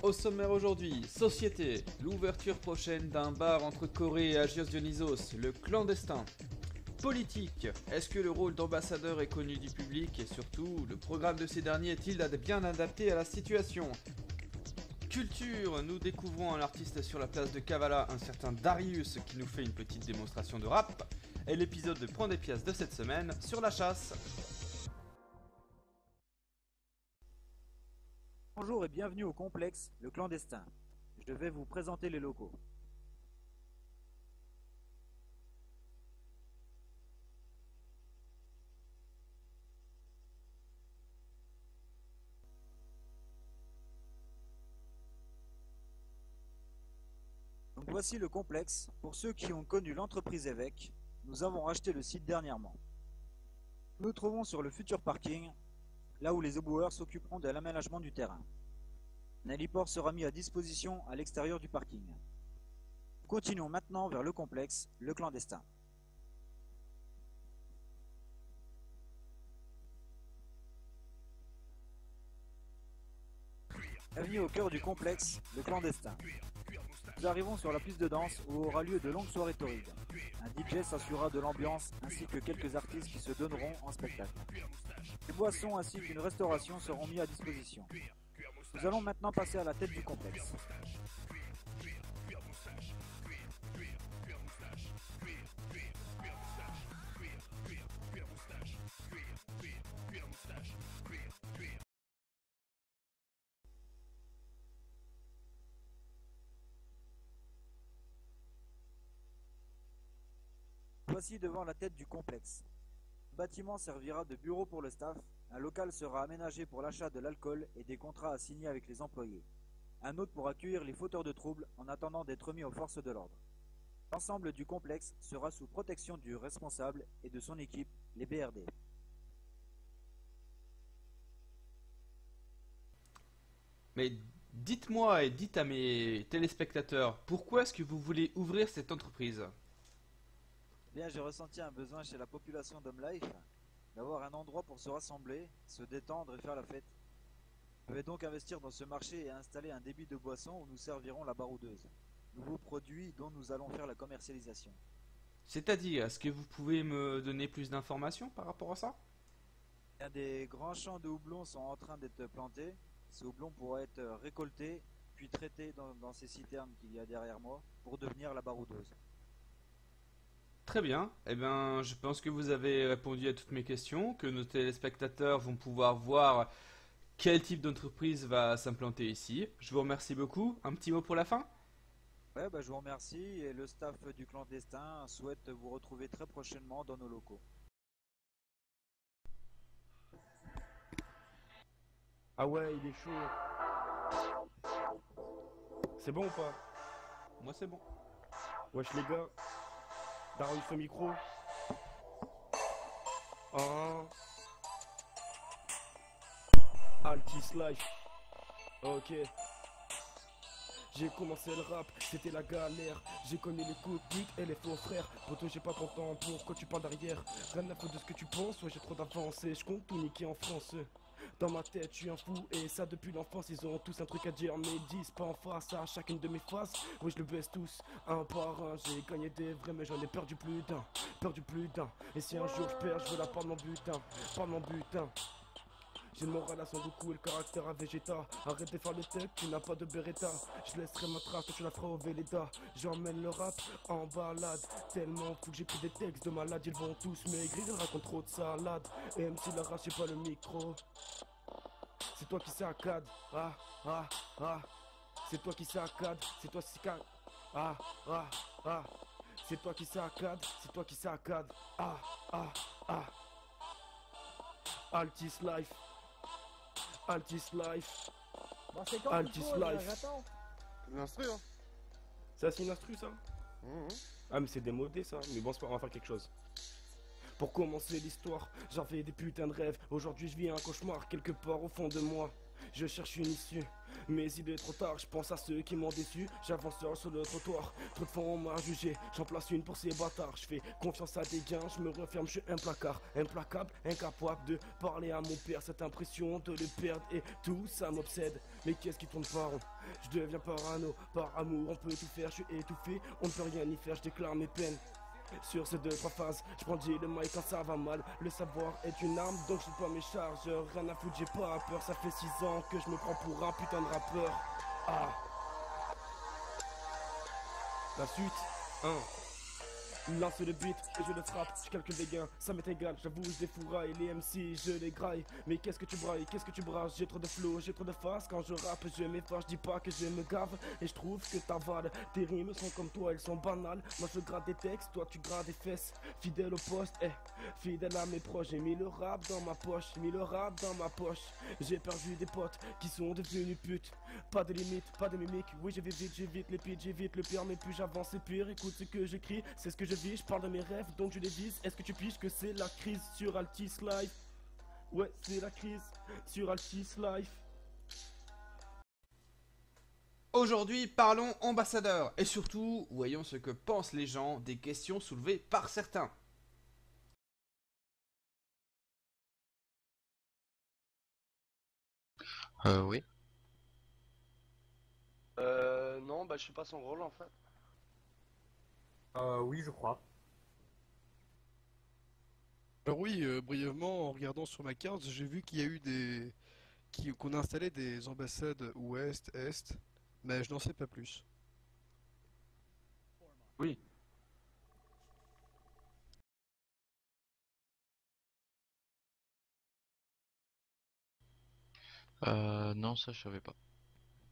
Au sommaire aujourd'hui, société, l'ouverture prochaine d'un bar entre Corée et Agios Dionysos, le clandestin. Politique, est-ce que le rôle d'ambassadeur est connu du public et surtout, le programme de ces derniers est-il bien adapté à la situation? Culture, nous découvrons un artiste sur la place de Kavala, un certain Darius qui nous fait une petite démonstration de rap, et l'épisode de Prends des pièces de cette semaine sur la chasse. Bonjour et bienvenue au complexe Le Clandestin. Je vais vous présenter les locaux. Donc voici le complexe. Pour ceux qui ont connu l'entreprise Évêque, nous avons racheté le site dernièrement. Nous nous trouvons sur le futur parking, là où les éboueurs s'occuperont de l'aménagement du terrain. Un héliport sera mis à disposition à l'extérieur du parking. Continuons maintenant vers le complexe Le Clandestin. Bienvenue au cœur du complexe Le Clandestin. Nous arrivons sur la piste de danse où aura lieu de longues soirées torrides. Un DJ s'assurera de l'ambiance ainsi que quelques artistes qui se donneront en spectacle. Des boissons ainsi qu'une restauration seront mis à disposition. Nous allons maintenant passer à la tête du complexe. Voici devant la tête du complexe. Le bâtiment servira de bureau pour le staff. Un local sera aménagé pour l'achat de l'alcool et des contrats à signer avec les employés. Un autre pour accueillir les fauteurs de troubles en attendant d'être mis aux forces de l'ordre. L'ensemble du complexe sera sous protection du responsable et de son équipe, les BRD. Mais dites-moi et dites à mes téléspectateurs, pourquoi est-ce que vous voulez ouvrir cette entreprise? Bien, j'ai ressenti un besoin chez la population d'Homelife d'avoir un endroit pour se rassembler, se détendre et faire la fête. Je vais donc investir dans ce marché et installer un débit de boissons où nous servirons la baroudeuse. Nouveau produit dont nous allons faire la commercialisation. C'est-à-dire, est-ce que vous pouvez me donner plus d'informations par rapport à ça? Bien, des grands champs de houblon sont en train d'être plantés. Ces houblons pourront être récoltés puis traités dans ces citernes qu'il y a derrière moi pour devenir la baroudeuse. Très bien, eh bien, je pense que vous avez répondu à toutes mes questions, que nos téléspectateurs vont pouvoir voir quel type d'entreprise va s'implanter ici. Je vous remercie beaucoup. Un petit mot pour la fin? Ouais, je vous remercie et le staff du clandestin souhaite vous retrouver très prochainement dans nos locaux. Ah ouais, il est chaud. C'est bon ou pas? Moi, c'est bon. Wesh les gars, Darius au micro. Ah. Altis Life. Ok. J'ai commencé le rap, c'était la galère. J'ai connu les coups de pute et les faux frères. Poto, j'ai pas ton temps pour quand tu parles derrière. Rien à foutre de ce que tu penses, ouais j'ai trop d'avancées. Je compte tout niquer en France. Dans ma tête, je suis un fou et ça depuis l'enfance. Ils ont tous un truc à dire, mais ils disent pas en face à chacune de mes faces. Oui, je le baisse tous, un par un. J'ai gagné des vrais, mais j'en ai perdu plus d'un. Perdu plus d'un. Et si un jour je perds, je veux la part de mon butin. Part de mon butin. J'ai le moral à son Goku et le caractère à Vegeta. Arrête de faire le tech, tu n'as pas de Beretta. Je laisserai ma trace, toi tu la feras au Véleda. J'emmène le rap en balade. Tellement fou que j'ai pris des textes de malade. Ils vont tous maigrir, ils racontent trop de salade. Et même s'il arrache pas le micro, c'est toi qui saccade. Ah, ah, ah. C'est toi qui saccade, c'est toi qui saccade. Ah, ah, ah. C'est toi qui saccade, c'est toi qui saccade. Ah, ah, ah. Altis Life. Altis Life. Bon, c'est quand Altis qu'il faut, Life. j'attends. Une instru, hein. Ça c'est une instru ça? Mmh. Ah mais c'est démodé ça, mais bon c'est pas, on va faire quelque chose. Pour commencer l'histoire, j'avais des putains de rêves. Aujourd'hui je vis un cauchemar quelque part au fond de moi. je cherche une issue. Mais il est trop tard, je pense à ceux qui m'ont déçu. J'avance seul sur le trottoir, trop de fois on m'a jugé. J'en place une pour ces bâtards, je fais confiance à des gains. Je me referme, je suis implacable, incapable de parler à mon père. Cette impression de le perdre et tout ça m'obsède. Mais qu'est-ce qui tourne par rond? Je deviens parano, par amour on peut tout faire. Je suis étouffé, on ne peut rien y faire, je déclare mes peines. Sur ces 2-3 phases, je brandis le mic quand ça va mal. Le savoir est une arme, donc je pas mes chargeurs. Rien à foutre, j'ai pas peur, ça fait 6 ans que je me prends pour un putain de rappeur. Ah. La suite 1. Lance le beat et je le frappe, je calcule des gains, ça m'est égal, j'avoue je défouraille, les MC je les graille. Mais qu'est-ce que tu brailles, qu'est-ce que tu brasses, j'ai trop de flow, j'ai trop de face. Quand je rappe je m'efface, je dis pas que je me gave. Et je trouve que t'avales, tes rimes sont comme toi, elles sont banales. Moi je gratte des textes, toi tu grattes des fesses. Fidèle au poste, fidèle à mes proches. J'ai mis le rap dans ma poche, mis le rap dans ma poche. J'ai perdu des potes qui sont devenus putes. Pas de limite, pas de mimique, oui j'évite les pieds, j'évite le pire. Mais plus j'avance et pire, écoute ce que j'écris, c'est ce que je vis, je parle de mes rêves donc je les vise. Est-ce que tu piges que c'est la crise sur Altis Life? Ouais c'est la crise sur Altis Life. Aujourd'hui, parlons ambassadeur et surtout, voyons ce que pensent les gens des questions soulevées par certains. Oui. Non, bah je sais pas son rôle en fait. Oui, je crois. Alors oui, brièvement, en regardant sur ma carte, j'ai vu qu'il y a eu qu'on a installé des ambassades ouest, est, mais je n'en sais pas plus. Oui. Non, ça je savais pas.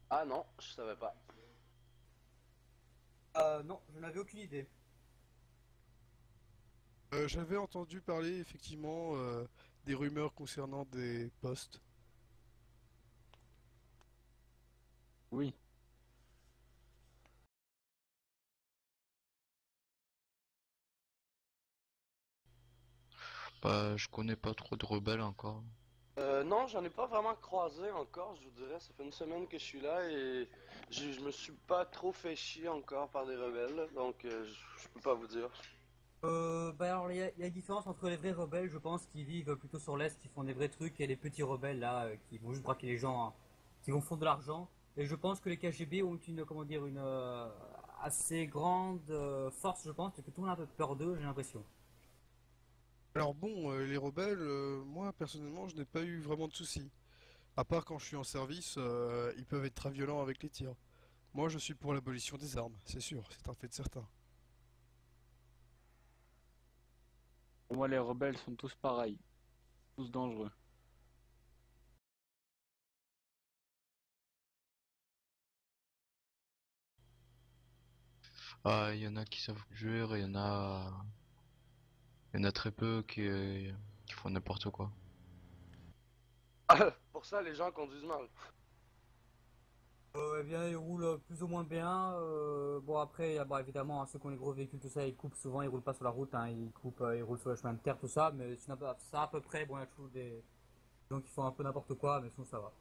Ah non, je savais pas. Non, je n'avais aucune idée. J'avais entendu parler effectivement des rumeurs concernant des postes. Oui. Bah, je connais pas trop de rebelles encore. Non, j'en ai pas vraiment croisé encore, je vous dirais. Ça fait une semaine que je suis là et je me suis pas trop fait chier encore par des rebelles, donc je peux pas vous dire. Alors il y a une différence entre les vrais rebelles, je pense, qui vivent plutôt sur l'Est, qui font des vrais trucs, et les petits rebelles là, qui vont juste braquer les gens, hein, qui vont fondre de l'argent. Et je pense que les KGB ont une, comment dire, une assez grande force, je pense, et que tout le monde a un peu peur d'eux, j'ai l'impression. Alors bon, les rebelles, moi personnellement, je n'ai pas eu vraiment de soucis. À part quand je suis en service, ils peuvent être très violents avec les tirs. Moi, je suis pour l'abolition des armes, c'est sûr, c'est un fait certain. Pour moi, les rebelles sont tous pareils, tous dangereux. Ah, il y en a qui savent jouer, et il y en a très peu qui font n'importe quoi. Pour ça, les gens conduisent mal. Eh bien, ils roulent plus ou moins bien. Bon, après, bah, évidemment, hein, ceux qui ont les gros véhicules, tout ça, ils coupent souvent, ils roulent pas sur la route, hein, ils coupent, ils roulent sur le chemin de terre, tout ça. Mais sinon, bah, ça à peu près, bon, il y a toujours des gens qui font un peu n'importe quoi, mais sinon ça va.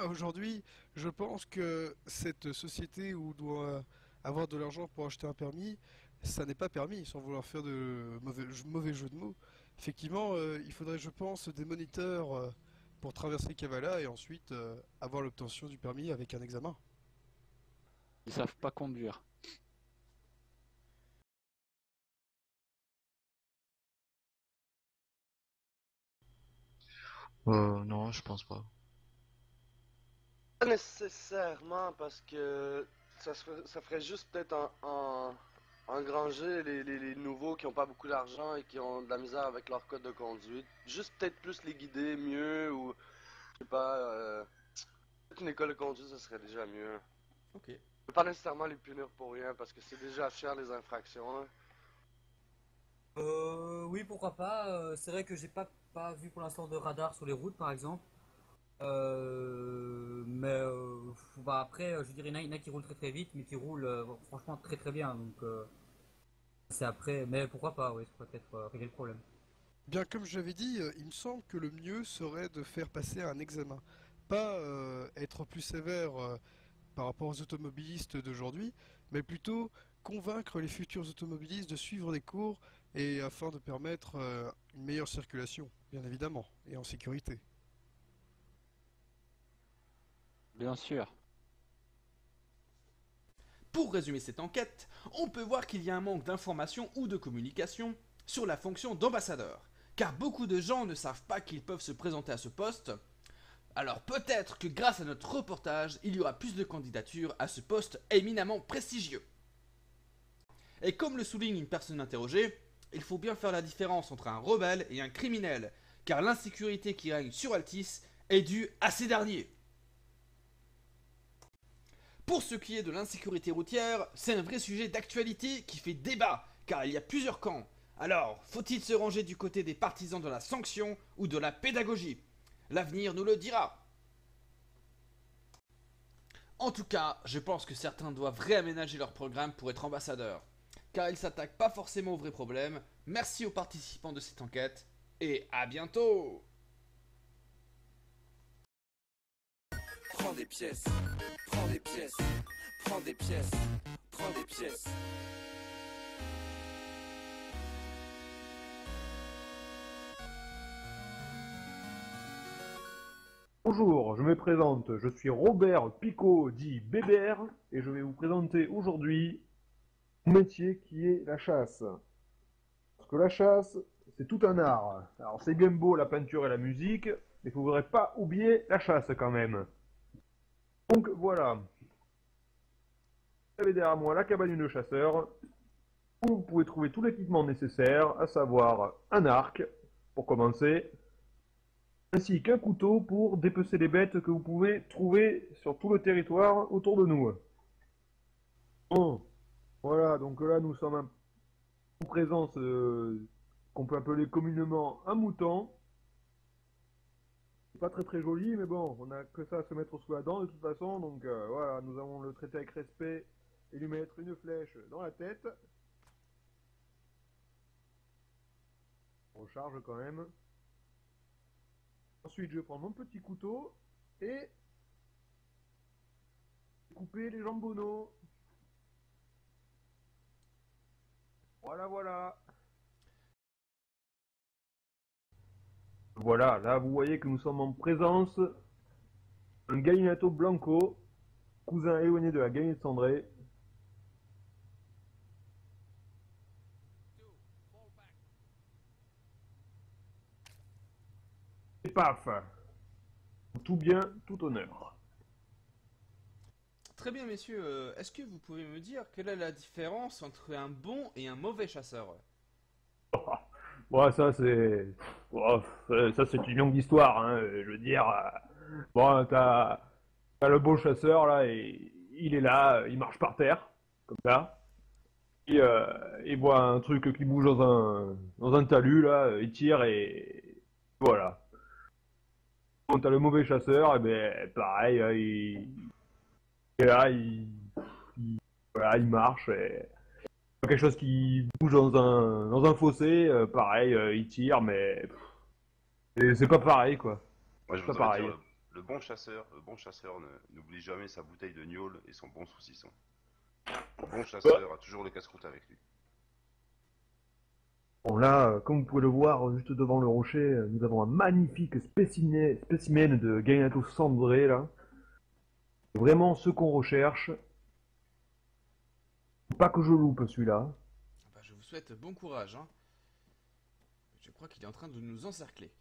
Aujourd'hui, je pense que cette société où on doit avoir de l'argent pour acheter un permis, ça n'est pas permis, sans vouloir faire de mauvais jeu de mots. Effectivement, il faudrait, je pense, des moniteurs pour traverser Kavala et ensuite avoir l'obtention du permis avec un examen. Ils savent pas conduire. Non, je pense pas. Pas nécessairement parce que ça ferait juste peut-être engranger les nouveaux qui ont pas beaucoup d'argent et qui ont de la misère avec leur code de conduite. Juste peut-être plus les guider mieux ou je sais pas. Peut-être une école de conduite ce serait déjà mieux. Ok. Pas nécessairement les punir pour rien parce que c'est déjà cher les infractions. Hein. Oui, pourquoi pas. C'est vrai que j'ai pas vu pour l'instant de radar sur les routes, par exemple. Mais bah après, je dirais, il y en a qui roulent très très vite, mais qui roulent franchement très très bien. Donc c'est après, mais pourquoi pas, oui, ça pourrait peut-être régler le problème. Bien comme je l'avais dit, il me semble que le mieux serait de faire passer un examen. pas être plus sévère par rapport aux automobilistes d'aujourd'hui, mais plutôt convaincre les futurs automobilistes de suivre des cours et afin de permettre une meilleure circulation, bien évidemment, et en sécurité. Bien sûr. Pour résumer cette enquête, on peut voir qu'il y a un manque d'information ou de communication sur la fonction d'ambassadeur, car beaucoup de gens ne savent pas qu'ils peuvent se présenter à ce poste. Alors peut-être que grâce à notre reportage, il y aura plus de candidatures à ce poste éminemment prestigieux. Et comme le souligne une personne interrogée, il faut bien faire la différence entre un rebelle et un criminel, car l'insécurité qui règne sur Altis est due à ces derniers. Pour ce qui est de l'insécurité routière, c'est un vrai sujet d'actualité qui fait débat, car il y a plusieurs camps. Alors, faut-il se ranger du côté des partisans de la sanction ou de la pédagogie? L'avenir nous le dira. En tout cas, je pense que certains doivent réaménager leur programme pour être ambassadeurs, car ils s'attaquent pas forcément aux vrais problèmes. Merci aux participants de cette enquête, et à bientôt! Prends des pièces, prends des pièces, prends des pièces, prends des pièces. Bonjour, je me présente, je suis Robert Picot, dit Bébert, et je vais vous présenter aujourd'hui mon métier qui est la chasse. Parce que la chasse, c'est tout un art. Alors c'est bien beau la peinture et la musique, mais il ne faudrait pas oublier la chasse quand même. Donc voilà. Vous avez derrière moi la cabane de chasseur, où vous pouvez trouver tout l'équipement nécessaire, à savoir un arc, pour commencer, ainsi qu'un couteau pour dépecer les bêtes que vous pouvez trouver sur tout le territoire autour de nous. Bon, voilà, donc là nous sommes en présence qu'on peut appeler communément un mouton. C'est pas très très joli, mais bon, on a que ça à se mettre sous la dent de toute façon, donc voilà, nous allons le traiter avec respect et lui mettre une flèche dans la tête. On recharge quand même. Ensuite, je vais prendre mon petit couteau et couper les jambonneaux. Voilà, voilà. Voilà, là vous voyez que nous sommes en présence d'un Gallinato Blanco, cousin éloigné de la Gallinette cendrée. Et paf! Tout bien, tout honneur. Très bien messieurs, est-ce que vous pouvez me dire quelle est la différence entre un bon et un mauvais chasseur? Bon, ça c'est... Bon, ça c'est une longue histoire, hein. Je veux dire... Bon, t'as le beau chasseur, là, et il est là, il marche par terre, comme ça. Il voit un truc qui bouge dans un talus, là, il tire et... Voilà. Quand t'as le mauvais chasseur, et ben pareil, il est là, voilà, il marche, et... quelque chose qui bouge dans un fossé, pareil, il tire, mais c'est pas pareil, quoi. Moi, je C'est pas voudrais pareil. dire, le bon chasseur n'oublie jamais sa bouteille de gnôle et son bon saucisson. Le bon chasseur a toujours le casse-croûte avec lui. Bon, là, comme vous pouvez le voir, juste devant le rocher, nous avons un magnifique spécimen de Gallinato cendré, là. C'est vraiment ce qu'on recherche. Faut pas que je loupe celui-là. Bah, je vous souhaite bon courage. Hein. Je crois qu'il est en train de nous encercler.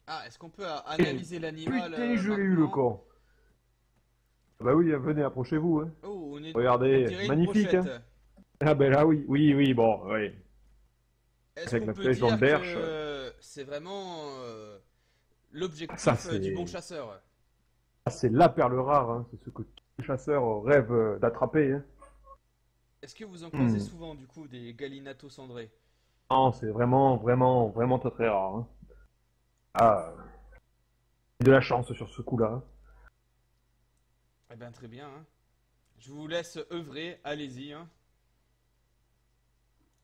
Ah, est-ce qu'on peut analyser l'animal Putain, je l'ai eu le con. Bah oui, venez, approchez-vous. Hein. Oh, on dirait Regardez, une magnifique. Hein. brochette. Ah ben là, oui, oui, bon, oui. Est-ce Avec qu'on la peut flèche dans dire le berche. que c'est vraiment l'objectif Ça, c'est- du bon chasseur? Ah, c'est la perle rare, hein. C'est ce que tous les chasseurs rêvent d'attraper. Hein. Est-ce que vous en croisez souvent du coup des Gallinato cendrés? Non, c'est vraiment, vraiment, vraiment très très rare. Hein. Ah, de la chance sur ce coup-là. Eh ben très bien. Hein. Je vous laisse œuvrer, allez-y. Hein.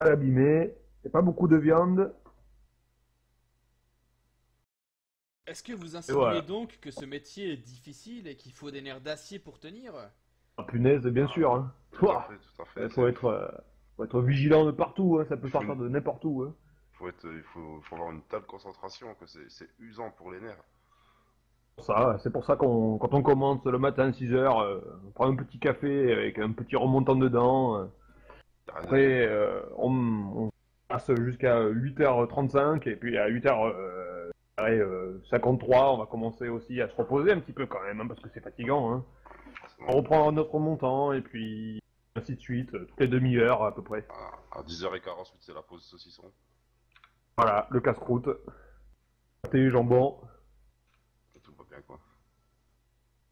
Pas abîmé, y a pas beaucoup de viande. Est-ce que vous insinuez voilà. donc que ce métier est difficile et qu'il faut des nerfs d'acier pour tenir? Ah, punaise, bien sûr. Hein. Tout à fait, tout à fait. Faut être vigilant de partout, hein. Ça peut partir de n'importe où. Hein. Il faut avoir une telle concentration que c'est usant pour les nerfs. C'est pour ça quand on commence le matin à 6h, on prend un petit café avec un petit remontant dedans. Après, on passe jusqu'à 8h35 et puis à 8h53, on va commencer aussi à se reposer un petit peu quand même, hein, parce que c'est fatigant. Hein. On reprend notre remontant et puis ainsi de suite, toutes les demi-heures à peu près. À 10h15, ensuite c'est la pause saucisson. Voilà, le casse-croûte, pâté, jambon. Tout va bien quoi.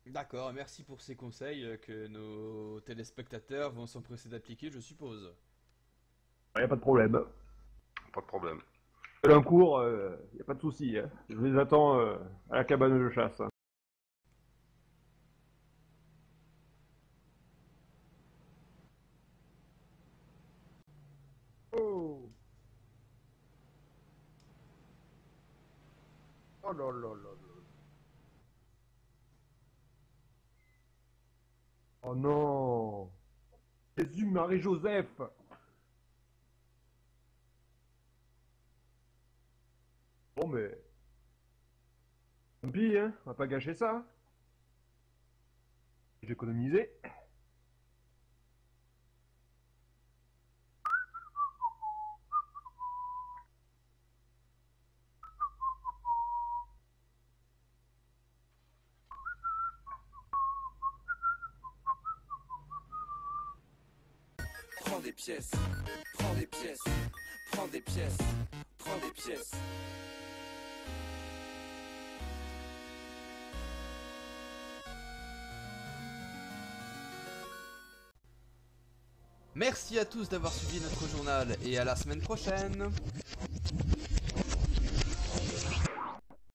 D'accord, merci pour ces conseils que nos téléspectateurs vont s'empresser d'appliquer, je suppose. Y a pas de problème. Pas de problème. Un cours, y a pas de souci. Hein. Je les attends à la cabane de chasse. Oh. Oh là là là là. Oh non. Jésus, Marie-Joseph. Bon mais... Tant pis, hein, on va pas gâcher ça. J'ai économisé. Prends des pièces, prends des pièces, prends des pièces, prends des pièces. Merci à tous d'avoir suivi notre journal et à la semaine prochaine.